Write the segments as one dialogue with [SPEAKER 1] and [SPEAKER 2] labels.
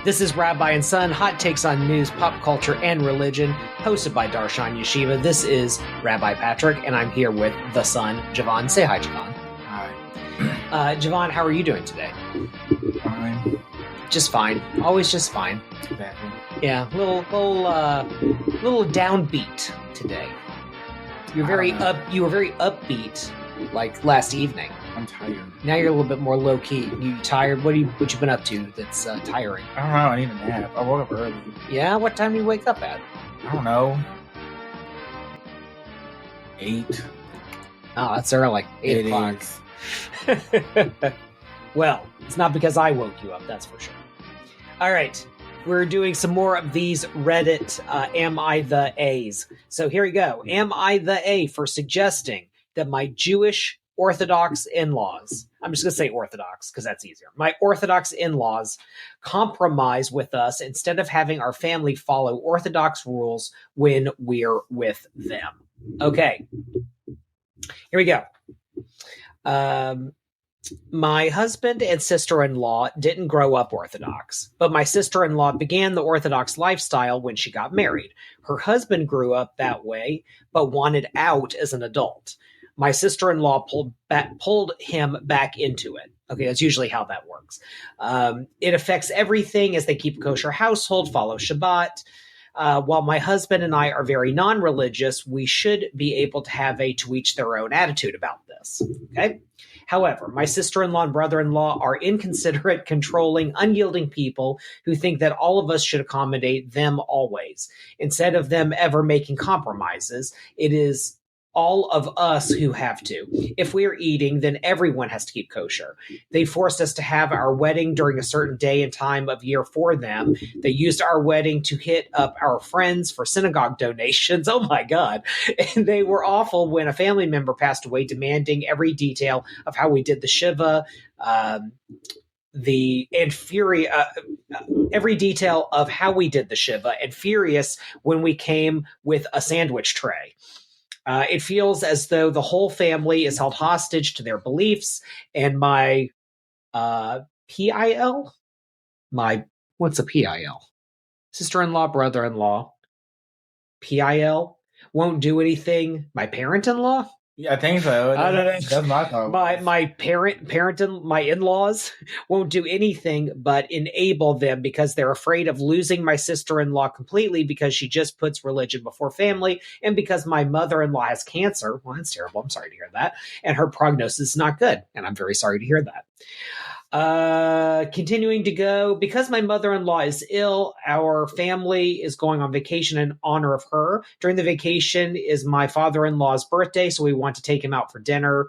[SPEAKER 1] This is Rabbi Son, hot takes on news, pop culture, and religion, hosted by Darshan Yeshiva. This is Rabbi Patrick, and I'm here with the son, Javon. Say hi, Javon.
[SPEAKER 2] Hi.
[SPEAKER 1] Javon, how are you doing today?
[SPEAKER 2] Fine.
[SPEAKER 1] Just fine. Always just fine.
[SPEAKER 2] Badly.
[SPEAKER 1] Yeah, little downbeat today. You were very upbeat, like last evening.
[SPEAKER 2] I'm tired.
[SPEAKER 1] Now you're a little bit more low key. You tired? What you been up to that's tiring?
[SPEAKER 2] I don't know. I need a nap. I woke up early.
[SPEAKER 1] Yeah, what time do you wake up at?
[SPEAKER 2] I don't know. 8.
[SPEAKER 1] Oh, that's early. 8 o'clock. Well, it's not because I woke you up, that's for sure. All right, we're doing some more of these Reddit Am I the A's. So here we go. Am I the A for suggesting that my Jewish Orthodox in-laws, I'm just going to say Orthodox because that's easier. My Orthodox in-laws compromise with us instead of having our family follow Orthodox rules when we're with them. Okay, here we go. My husband and sister-in-law didn't grow up Orthodox, but my sister-in-law began the Orthodox lifestyle when she got married. Her husband grew up that way, but wanted out as an adult. My sister-in-law pulled him back into it. Okay, that's usually how that works. It affects everything as they keep a kosher household, follow Shabbat. While my husband and I are very non-religious, we should be able to have a to each their own attitude about this. Okay. However, my sister-in-law and brother-in-law are inconsiderate, controlling, unyielding people who think that all of us should accommodate them always. Instead of them ever making compromises, it is all of us who have to. If we are eating, then everyone has to keep kosher. They forced us to have our wedding during a certain day and time of year for them. They used our wedding to hit up our friends for synagogue donations. Oh my God. And they were awful when a family member passed away, demanding every detail of how we did the Shiva, every detail of how we did the Shiva, and furious when we came with a sandwich tray. It feels as though the whole family is held hostage to their beliefs, and my PIL? What's a PIL? Sister-in-law, brother-in-law. PIL won't do anything. My parent-in-law?
[SPEAKER 2] Yeah, I think so.
[SPEAKER 1] I don't know.
[SPEAKER 2] That's my thought.
[SPEAKER 1] My in-laws won't do anything but enable them because they're afraid of losing my sister-in-law completely because she just puts religion before family, and because my mother-in-law has cancer. Well, that's terrible. I'm sorry to hear that. And her prognosis is not good, and I'm very sorry to hear that. Continuing to go, because my mother-in-law is ill, our family is going on vacation in honor of her. During the vacation is my father-in-law's birthday, so we want to take him out for dinner.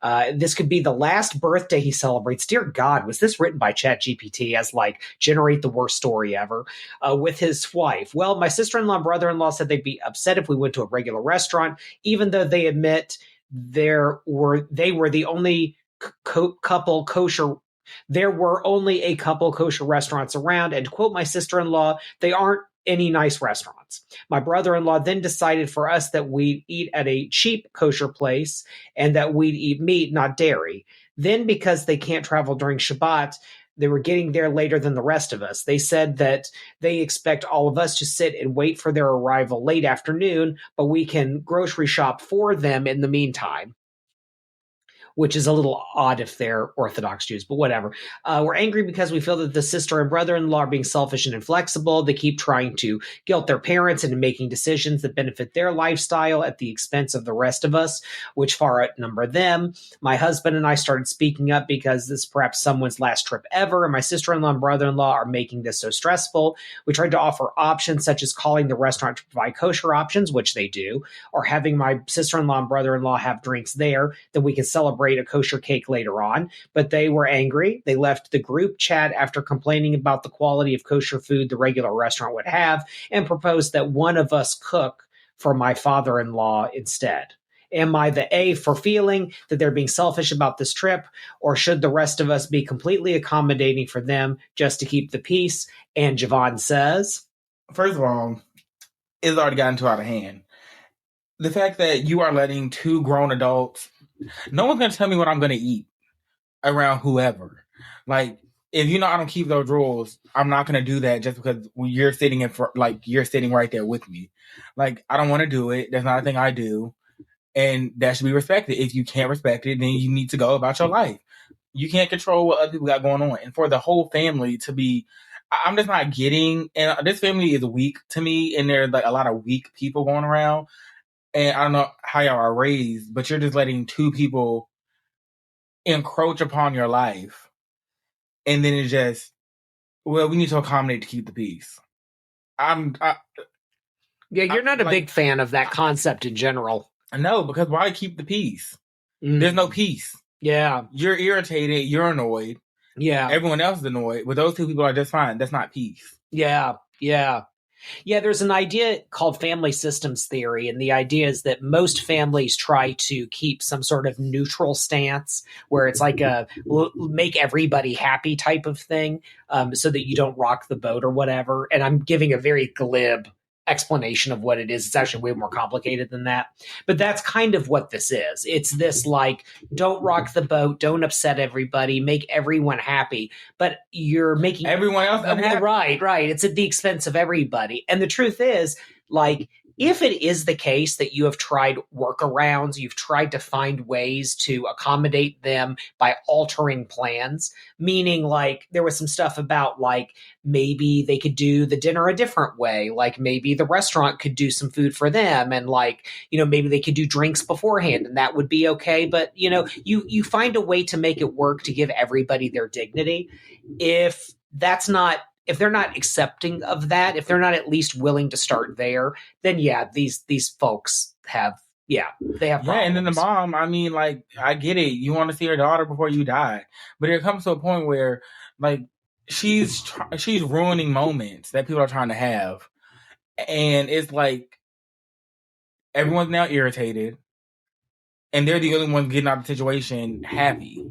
[SPEAKER 1] This could be the last birthday he celebrates. Dear God, was this written by ChatGPT as generate the worst story ever with his wife? Well, my sister-in-law and brother-in-law said they'd be upset if we went to a regular restaurant, even though they admit they were the only couple kosher. There were only a couple kosher restaurants around, and to quote my sister-in-law, they aren't any nice restaurants. My brother-in-law then decided for us that we'd eat at a cheap kosher place and that we'd eat meat, not dairy. Then, because they can't travel during Shabbat, they were getting there later than the rest of us. They said that they expect all of us to sit and wait for their arrival late afternoon, but we can grocery shop for them in the meantime, which is a little odd if they're Orthodox Jews, but whatever. We're angry because we feel that the sister and brother-in-law are being selfish and inflexible. They keep trying to guilt their parents into making decisions that benefit their lifestyle at the expense of the rest of us, which far outnumber them. My husband and I started speaking up because this is perhaps someone's last trip ever, and my sister-in-law and brother-in-law are making this so stressful. We tried to offer options such as calling the restaurant to provide kosher options, which they do, or having my sister-in-law and brother-in-law have drinks there that we can celebrate a kosher cake later on, but they were angry. They left the group chat after complaining about the quality of kosher food the regular restaurant would have and proposed that one of us cook for my father-in-law instead. Am I the A for feeling that they're being selfish about this trip, or should the rest of us be completely accommodating for them just to keep the peace? And Javon says,
[SPEAKER 2] first of all, it's already gotten too out of hand. The fact that you are letting two grown adults, no one's going to tell me what I'm going to eat around whoever. if you know I don't keep those rules, I'm not going to do that just because you're sitting you're sitting right there with me. Like, I don't want to do it. That's not a thing I do. And that should be respected. If you can't respect it, then you need to go about your life. You can't control what other people got going on. And for the whole family to be, I'm just not getting, and this family is weak to me, and there's like a lot of weak people going around. And I don't know how y'all are raised, but you're just letting two people encroach upon your life. And then it's just, well, we need to accommodate to keep the peace.
[SPEAKER 1] Yeah, you're not a big fan of that concept in general.
[SPEAKER 2] No, because why keep the peace? There's no peace.
[SPEAKER 1] Yeah.
[SPEAKER 2] You're irritated. You're annoyed.
[SPEAKER 1] Yeah.
[SPEAKER 2] Everyone else is annoyed. But those two people are just fine. That's not peace.
[SPEAKER 1] Yeah. Yeah. Yeah, there's an idea called family systems theory, and the idea is that most families try to keep some sort of neutral stance where it's like a make everybody happy type of thing, so that you don't rock the boat or whatever. And I'm giving a very glib explanation of what it is. It's actually way more complicated than that. But that's kind of what this is. It's this like, don't rock the boat, don't upset everybody, make everyone happy. But you're making
[SPEAKER 2] everyone else unhappy.
[SPEAKER 1] Right. It's at the expense of everybody. And the truth is, like, if it is the case that you have tried workarounds, you've tried to find ways to accommodate them by altering plans, meaning like there was some stuff about like maybe they could do the dinner a different way, like maybe the restaurant could do some food for them, and like, you know, maybe they could do drinks beforehand and that would be okay. But, you know, you find a way to make it work to give everybody their dignity. If they're not accepting of that, if they're not at least willing to start there, then yeah, these folks have they have problems.
[SPEAKER 2] Yeah, and then the mom, I mean, like, I get it. You want to see her daughter before you die. But it comes to a point where, like, she's ruining moments that people are trying to have. And it's like, everyone's now irritated. And they're the only ones getting out of the situation happy.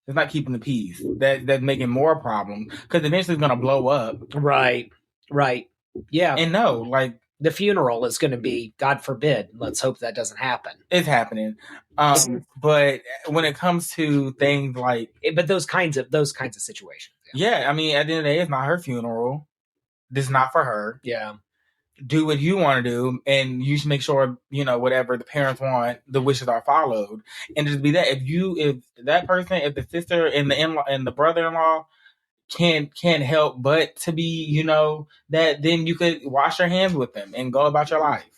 [SPEAKER 2] It's not keeping the peace. That's making more problems because eventually it's going to blow up.
[SPEAKER 1] Right. Yeah.
[SPEAKER 2] And no, like,
[SPEAKER 1] the funeral is going to be, God forbid, let's hope that doesn't happen.
[SPEAKER 2] It's happening. But when it comes to things like,
[SPEAKER 1] but those kinds of situations.
[SPEAKER 2] Yeah, I mean, at the end of the day, it's not her funeral. This is not for her.
[SPEAKER 1] Yeah.
[SPEAKER 2] Do what you want to do, and you should make sure, you know, whatever the parents want, the wishes are followed. And just be that. If the sister and the in-law and the brother-in-law can't help but to be, you know, that, then you could wash your hands with them and go about your life.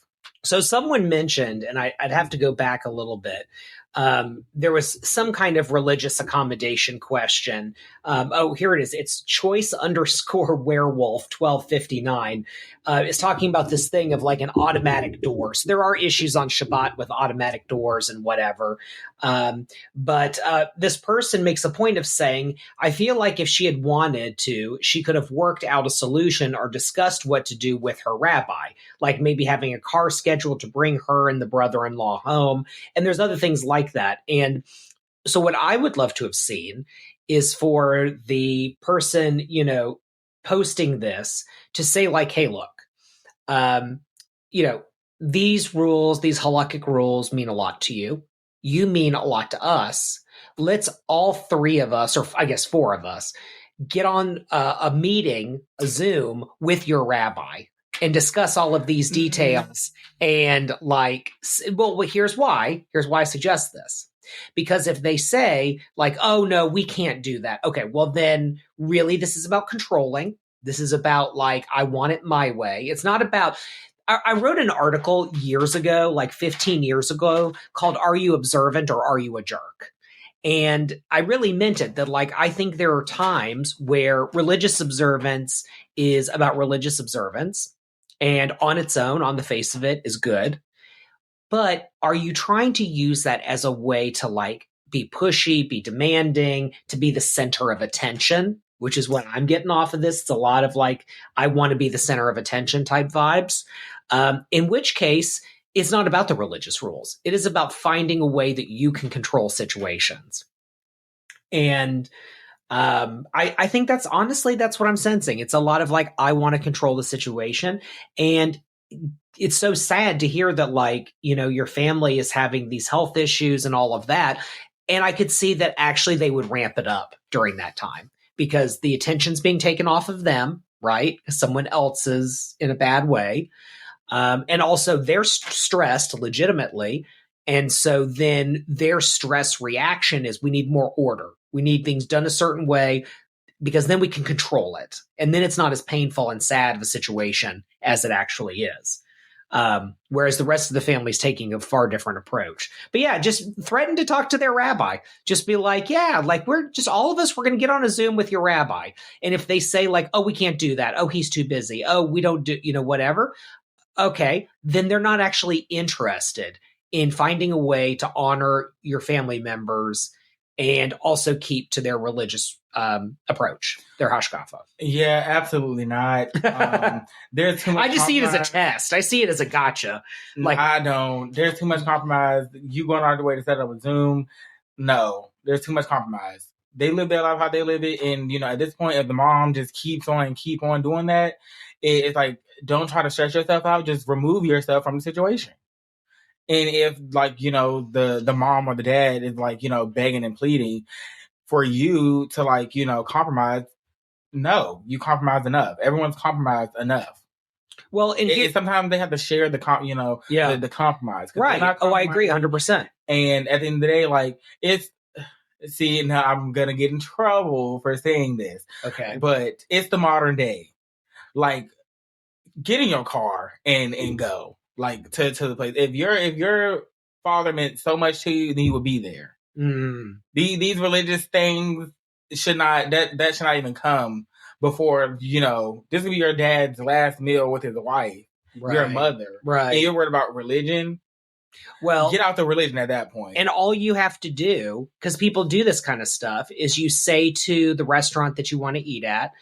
[SPEAKER 1] So someone mentioned, and I'd have to go back a little bit, there was some kind of religious accommodation question. Here it is. It's choice_werewolf 1259. It's talking about this thing of like an automatic door. So there are issues on Shabbat with automatic doors and whatever. But this person makes a point of saying, I feel like if she had wanted to, she could have worked out a solution or discussed what to do with her rabbi, like maybe having a car scheduled to bring her and the brother-in-law home. And there's other things like that. And so what I would love to have seen is for the person, you know, posting this to say like, hey, look, you know, these rules, these halakhic rules mean a lot to you. You mean a lot to us. Let's all three of us, or I guess four of us, get on a meeting, a Zoom with your rabbi and discuss all of these details. And like, well, here's why I suggest this. Because if they say like, oh no, we can't do that. Okay, well then really this is about controlling. This is about like, I want it my way. It's not about, I wrote an article years ago, like 15 years ago, called Are You Observant or Are You a Jerk? And I really meant it, that like, I think there are times where religious observance is about religious observance, and on its own, on the face of it, is good. But are you trying to use that as a way to like be pushy, be demanding, to be the center of attention, which is what I'm getting off of this. It's a lot of like, I want to be the center of attention type vibes. In which case, it's not about the religious rules. It is about finding a way that you can control situations. And I think that's what I'm sensing. It's a lot of like, I want to control the situation. And it's so sad to hear that, like, you know, your family is having these health issues and all of that. And I could see that actually they would ramp it up during that time, because the attention's being taken off of them, right? Someone else is in a bad way. And also they're stressed legitimately. And so then their stress reaction is we need more order. We need things done a certain way because then we can control it. And then it's not as painful and sad of a situation as it actually is. Whereas the rest of the family is taking a far different approach. But yeah, just threaten to talk to their rabbi. Just be like, yeah, like we're just all of us, we're going to get on a Zoom with your rabbi. And if they say like, oh, we can't do that. Oh, he's too busy. Oh, we don't do, whatever. Okay, then they're not actually interested in finding a way to honor your family members and also keep to their religious approach, their hashkafa.
[SPEAKER 2] Yeah, absolutely not. There's too much.
[SPEAKER 1] I just see it as a test. I see it as a gotcha.
[SPEAKER 2] Like I don't. There's too much compromise. You going out of the way to set up a Zoom? No, there's too much compromise. They live their life how they live it, and at this point, if the mom just keep on doing that, it's like don't try to stress yourself out. Just remove yourself from the situation. And if the mom or the dad is begging and pleading for you to compromise, no, you compromise enough. Everyone's compromised enough.
[SPEAKER 1] Well, and
[SPEAKER 2] sometimes they have to share the compromise.
[SPEAKER 1] Right. I agree 100%.
[SPEAKER 2] And at the end of the day, see, now I'm going to get in trouble for saying this.
[SPEAKER 1] Okay.
[SPEAKER 2] But it's the modern day. Get in your car and go. To the place. If your father meant so much to you, then you would be there.
[SPEAKER 1] Mm.
[SPEAKER 2] These religious things should not even come before, this will be your dad's last meal with his wife, right. Your mother.
[SPEAKER 1] Right.
[SPEAKER 2] And you're worried about religion. Well, get out the religion at that point.
[SPEAKER 1] And all you have to do, because people do this kind of stuff, is you say to the restaurant that you want to eat at,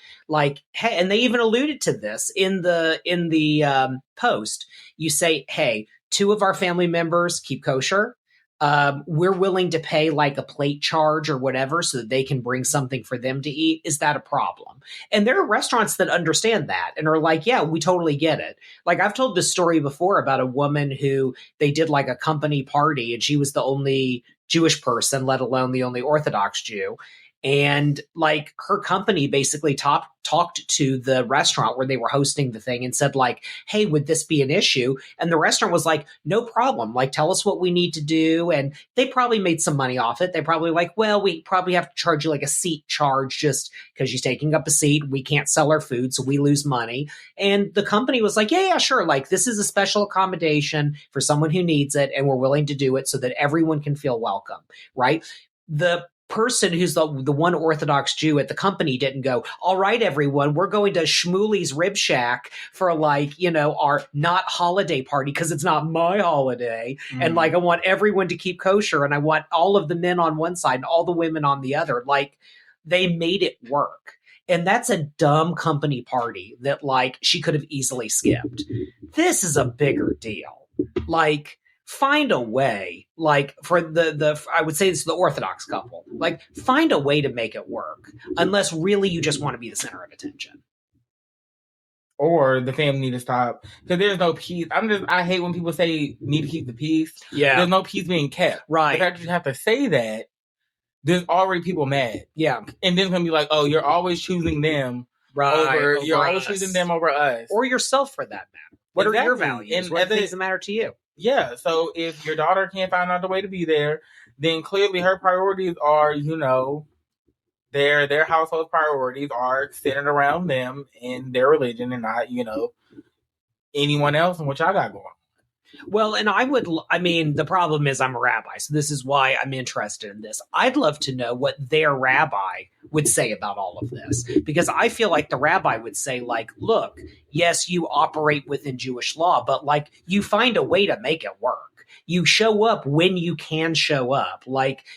[SPEAKER 1] hey, and they even alluded to this in the post. You say, hey, 2 of our family members keep kosher. We're willing to pay a plate charge or whatever so that they can bring something for them to eat. Is that a problem? And there are restaurants that understand that and are like, yeah, we totally get it. I've told this story before about a woman who they did a company party and she was the only Jewish person, let alone the only Orthodox Jew. And her company basically talked to the restaurant where they were hosting the thing and said hey, would this be an issue? And the restaurant was like, no problem. Tell us what we need to do. And they probably made some money off it. They probably well, we probably have to charge you a seat charge just because she's taking up a seat. We can't sell our food, so we lose money. And the company was like, yeah, sure. This is a special accommodation for someone who needs it. And we're willing to do it so that everyone can feel welcome. Right. The person who's the one Orthodox Jew at the company didn't go, all right, everyone, we're going to Shmuley's Rib Shack for our not holiday party because it's not my holiday. Mm. And I want everyone to keep kosher and I want all of the men on one side and all the women on the other. They made it work. And that's a dumb company party that she could have easily skipped. This is a bigger deal. Find a way, for the I would say this is the Orthodox couple, find a way to make it work, unless really you just want to be the center of attention.
[SPEAKER 2] Or the family need to stop, because there's no peace. I hate when people say need to keep the peace. Yeah. There's no peace being kept. Right. The fact that you have to say that, there's already people mad. Yeah. And then it's going to be oh, you're always choosing them you're always choosing them over us.
[SPEAKER 1] Or yourself, for that matter. What are your values? And what things that matter to you?
[SPEAKER 2] Yeah, so if your daughter can't find another way to be there, then clearly her priorities are, their household priorities are centered around them and their religion and not, anyone else and what y'all got going on.
[SPEAKER 1] Well, and the problem is I'm a rabbi, so this is why I'm interested in this. I'd love to know what their rabbi would say about all of this, because I feel like the rabbi would say, look, yes, you operate within Jewish law, but you find a way to make it work. You show up when you can show up.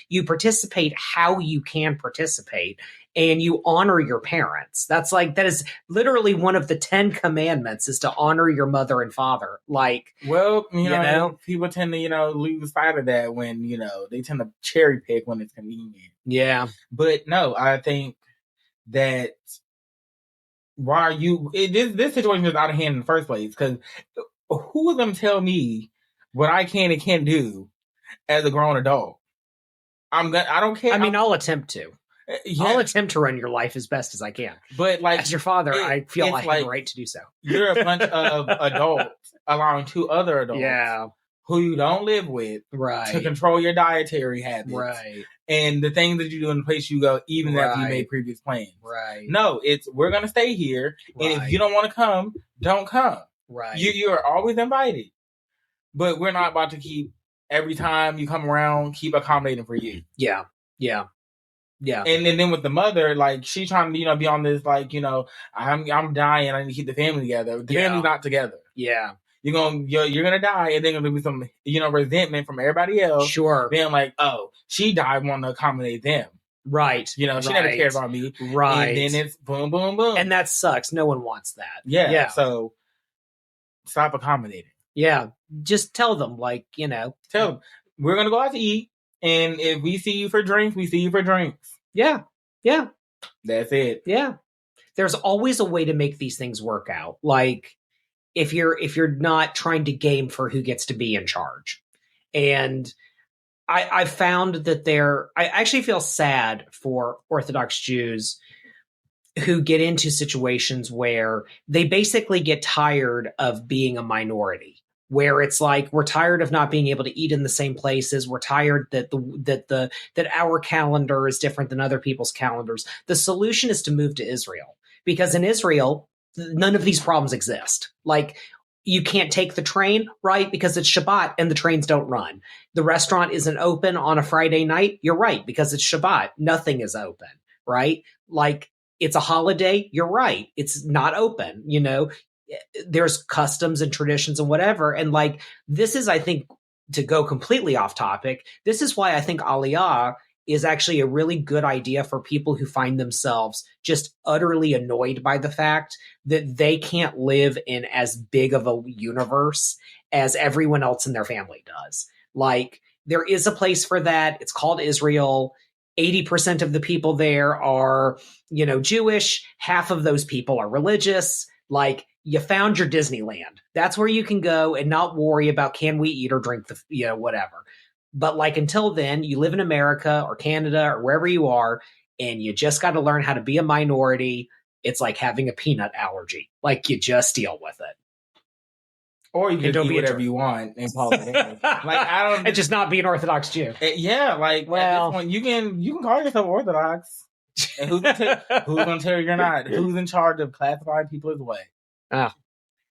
[SPEAKER 1] You participate how you can participate. And you honor your parents. that is literally one of the 10 commandments, is to honor your mother and father.
[SPEAKER 2] Well, people tend to, lose sight of that when, they tend to cherry pick when it's convenient. Yeah. But no, I think that why are this situation is out of hand in the first place, because who is going to tell me what I can and can't do as a grown adult? I don't care.
[SPEAKER 1] I'll attempt to. I'll attempt to run your life as best as I can.
[SPEAKER 2] But like,
[SPEAKER 1] as your father, I feel I have the right to do so.
[SPEAKER 2] You're a bunch of adults allowing 2 other adults who you don't live with to control your dietary habits. Right. And the things that you do in the place you go, even after you made previous plans. Right. No, we're going to stay here. And if you don't want to come, don't come. Right. You are always invited. But we're not about to keep, every time you come around, keep accommodating for you. Yeah. Yeah. Yeah. And then with the mother, like, she's trying to, be on this, like, I'm dying. I need to keep the family together. The family's not together. Yeah. You're gonna die, and then gonna be some, resentment from everybody else. Sure. Being like, oh, she died wanting to accommodate them. Right. She never cared about me. Right. And then it's boom, boom, boom.
[SPEAKER 1] And that sucks. No one wants that.
[SPEAKER 2] Yeah. So stop accommodating.
[SPEAKER 1] Yeah. Just tell them, tell
[SPEAKER 2] them, we're gonna go out to eat, and if we see you for drinks, we see you for drinks. Yeah. Yeah. That's it.
[SPEAKER 1] Yeah. There's always a way to make these things work out. Like, if you're not trying to game for who gets to be in charge. And I found that I actually feel sad for Orthodox Jews who get into situations where they basically get tired of being a minority, where it's like, we're tired of not being able to eat in the same places. We're tired that our calendar is different than other people's calendars. The solution is to move to Israel, because in Israel, none of these problems exist. Like, you can't take the train, right? Because it's Shabbat and the trains don't run. The restaurant isn't open on a Friday night. You're right. Because it's Shabbat. Nothing is open, right? Like, it's a holiday. You're right. It's not open. There's customs and traditions and whatever. And like, this is, I think, to go completely off topic, this is why I think Aliyah is actually a really good idea for people who find themselves just utterly annoyed by the fact that they can't live in as big of a universe as everyone else in their family does. Like, there is a place for that. It's called Israel. 80% of the people there are, Jewish. Half of those people are religious. Like, you found your Disneyland. That's where you can go and not worry about, can we eat or drink whatever. But like, until then, you live in America or Canada or wherever you are, and you just got to learn how to be a minority. It's like having a peanut allergy. Like, you just deal with it.
[SPEAKER 2] Or you can do whatever you want and call it
[SPEAKER 1] and just not be an Orthodox Jew.
[SPEAKER 2] Yeah, like, well, at this point, you can call yourself Orthodox. And who's gonna tell you you're not? Who's in charge of classifying people as what?
[SPEAKER 1] Ah.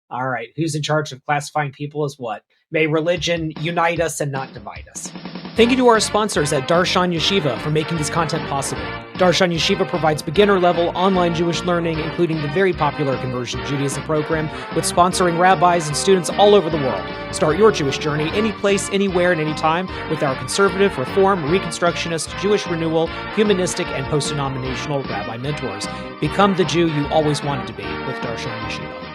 [SPEAKER 1] All right. Who's in charge of classifying people as what? May religion unite us and not divide us. Thank you to our sponsors at Darshan Yeshiva for making this content possible. Darshan Yeshiva provides beginner-level online Jewish learning, including the very popular Conversion to Judaism program, with sponsoring rabbis and students all over the world. Start your Jewish journey any place, anywhere, and anytime with our conservative, reform, reconstructionist, Jewish renewal, humanistic, and post-denominational rabbi mentors. Become the Jew you always wanted to be with Darshan Yeshiva.